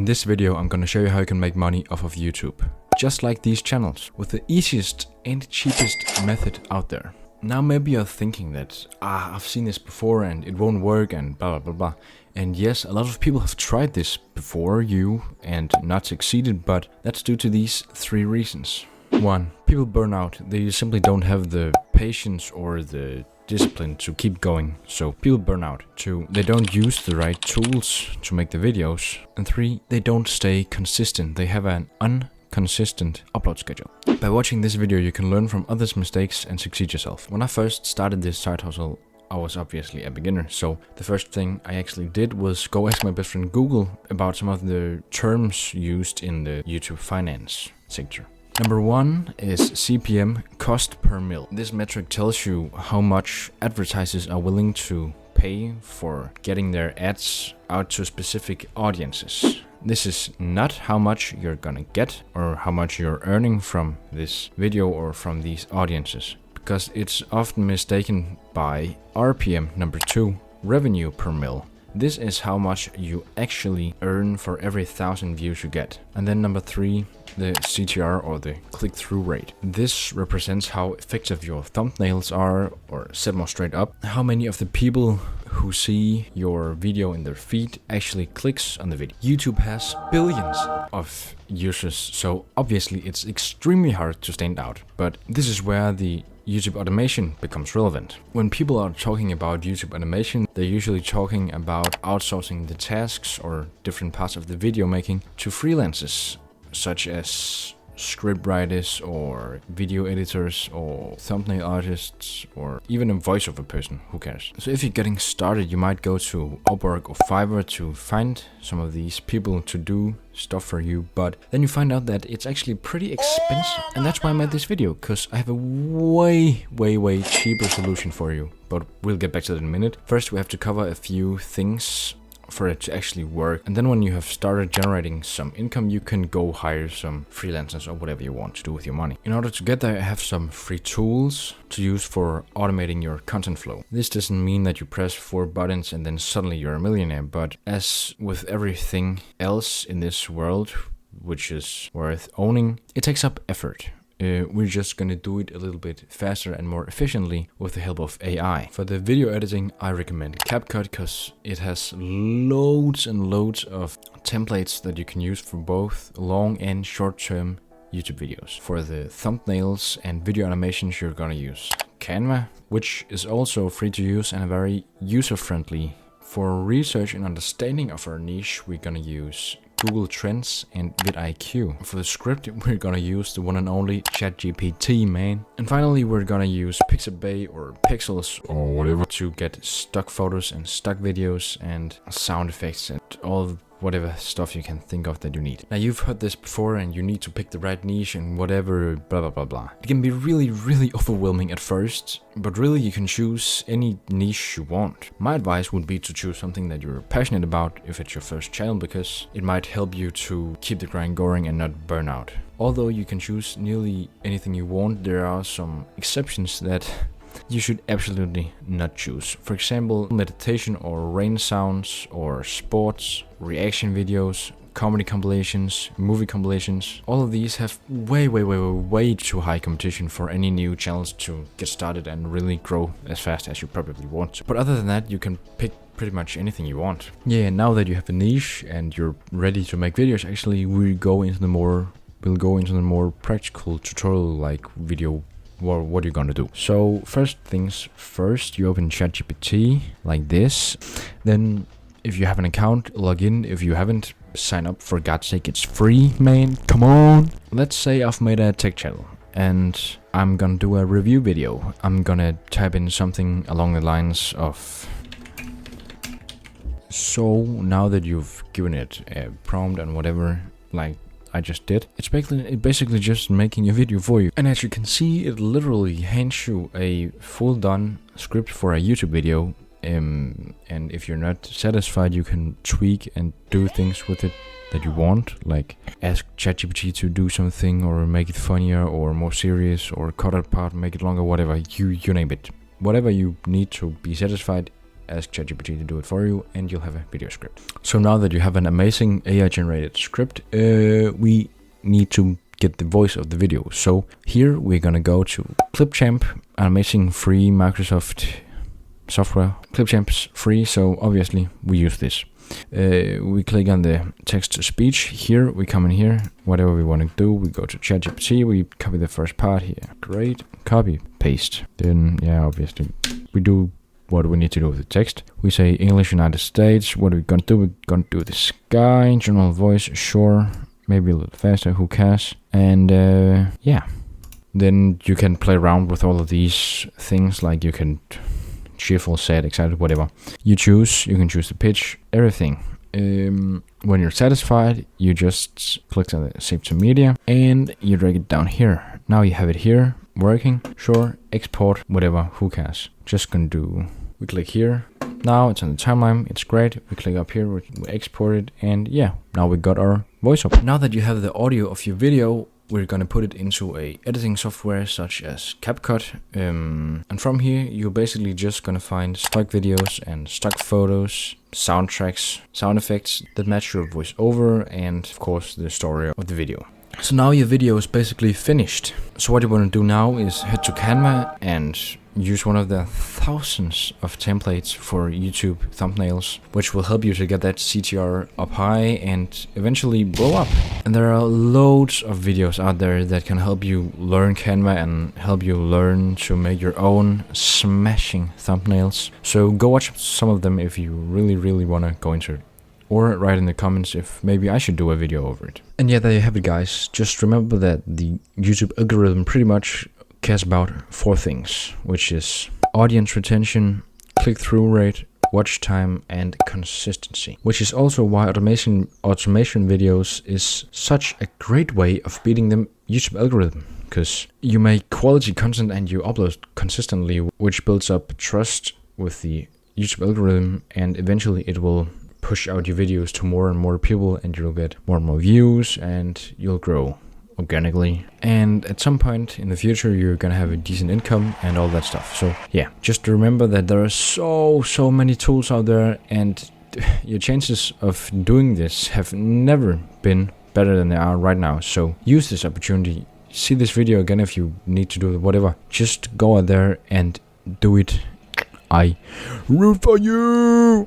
In this video, I'm gonna show you how you can make money off of YouTube, just like these channels, with the easiest and cheapest method out there. Now maybe you're thinking that, I've seen this before and it won't work and blah blah blah blah. And yes, a lot of people have tried this before you and not succeeded, but that's due to these three reasons. 1. People burn out. They simply don't have the patience or the discipline to keep going, so people burn out. 2. They don't use the right tools to make the videos. And 3. They don't stay consistent. They have an inconsistent upload schedule. By watching this video, you can learn from others' mistakes and succeed yourself. When I first started this side hustle, I was obviously a beginner, so the first thing I actually did was go ask my best friend Google about some of the terms used in the YouTube finance sector. Number 1 is CPM, cost per mil. This metric tells you how much advertisers are willing to pay for getting their ads out to specific audiences. This is not how much you're gonna get or how much you're earning from this video or from these audiences, because it's often mistaken by RPM. Number 2, revenue per mil. This is how much you actually earn for every 1,000 views you get. And then number 3, the CTR, or the click-through rate. This represents how effective your thumbnails are, or said more straight up, how many of the people who see your video in their feed actually clicks on the video. YouTube has billions of users, so obviously it's extremely hard to stand out. But this is where the YouTube automation becomes relevant. When people are talking about YouTube automation, they're usually talking about outsourcing the tasks or different parts of the video making to freelancers, such as script writers or video editors or thumbnail artists or even a voiceover person, who cares. So if you're getting started, you might go to Upwork or Fiverr to find some of these people to do stuff for you, but then you find out that it's actually pretty expensive. And that's why I made this video, because I have a way cheaper solution for you, but we'll get back to that in a minute. First, we have to cover a few things for it to actually work, and then when you have started generating some income, you can go hire some freelancers or whatever you want to do with your money. In order to get there, I have some free tools to use for automating your content flow. This doesn't mean that you press 4 buttons and then suddenly you're a millionaire, but as with everything else in this world which is worth owning, it takes up effort. We're just gonna do it a little bit faster and more efficiently with the help of AI. For the video editing, I recommend CapCut because it has loads and loads of templates that you can use for both long and short-term YouTube videos. For the thumbnails and video animations, you're gonna use Canva, which is also free to use and very user-friendly. For research and understanding of our niche, we're gonna use Google Trends and vidIQ. For the script, we're gonna use the one and only ChatGPT, man. And finally, we're gonna use Pixabay or Pixels or whatever to get stock photos and stock videos and sound effects and all whatever stuff you can think of that you need. Now, you've heard this before, and you need to pick the right niche and whatever blah blah blah blah. It can be really overwhelming at first, but really you can choose any niche you want. My advice would be to choose something that you're passionate about if it's your first channel, because it might help you to keep the grind going and not burn out. Although you can choose nearly anything you want, there are some exceptions that you should absolutely not choose. For example, meditation or rain sounds or sports, reaction videos, comedy compilations, movie compilations. All of these have way too high competition for any new channels to get started and really grow as fast as you probably want to. But other than that, you can pick pretty much anything you want. Yeah, now that you have a niche and you're ready to make videos, actually we'll go into the more practical tutorial like video. Well, what are you gonna do? So first things first, you open ChatGPT like this. Then if you have an account, log in. If you haven't, sign up. For God's sake, it's free, man. Come on. Let's say I've made a tech channel and I'm gonna do a review video. I'm gonna type in something along the lines of, so now that you've given it a prompt and whatever, like I just did, it's basically just making a video for you. And as you can see, it literally hands you a full done script for a YouTube video. And if you're not satisfied, you can tweak and do things with it that you want, like ask ChatGPT to do something or make it funnier or more serious or cut it part, make it longer, whatever, you name it. Whatever you need to be satisfied, ask ChatGPT to do it for you, and you'll have a video script. So now that you have an amazing AI generated script, we need to get the voice of the video. So here we're gonna go to Clipchamp, an amazing free Microsoft software. Clipchamp's free, so obviously we use this. We click on the text to speech. Here we come in here, whatever we want to do, we go to ChatGPT, we copy the first part here. Great, copy, paste. Then yeah, obviously we do what we need to do with the text. We say English United States. What are we gonna do? We're gonna do the sky, general voice, sure, maybe a little faster, who cares? And yeah, then you can play around with all of these things, like you can cheerful, sad, excited, whatever you choose. You can choose the pitch, everything. When you're satisfied, you just click on the save to media and you drag it down here. Now you have it here working. Sure, export, whatever, who cares? Just gonna do, we click here. Now it's on the timeline, it's great. We click up here, we export it, and yeah, now we got our voiceover. Now that you have the audio of your video, we're gonna put it into a editing software such as CapCut, and from here you're basically just gonna find stock videos and stock photos, soundtracks, sound effects that match your voiceover, and of course the story of the video. So now your video is basically finished. So what you want to do now is head to Canva and use one of the thousands of templates for YouTube thumbnails, which will help you to get that CTR up high and eventually blow up. And there are loads of videos out there that can help you learn Canva and help you learn to make your own smashing thumbnails. So go watch some of them if you really want to go into it. Or write in the comments if maybe I should do a video over it. And yeah, there you have it, guys. Just remember that the YouTube algorithm pretty much cares about 4 things, which is audience retention, click-through rate, watch time, and consistency. Which is also why automation videos is such a great way of beating the YouTube algorithm. Because you make quality content and you upload consistently, which builds up trust with the YouTube algorithm, and eventually it will push out your videos to more and more people, and you'll get more and more views, and you'll grow organically. And at some point in the future, you're gonna have a decent income and all that stuff. So yeah, just remember that there are so many tools out there, and your chances of doing this have never been better than they are right now. So use this opportunity. See this video again if you need to do it, whatever. Just go out there and do it. I root for you.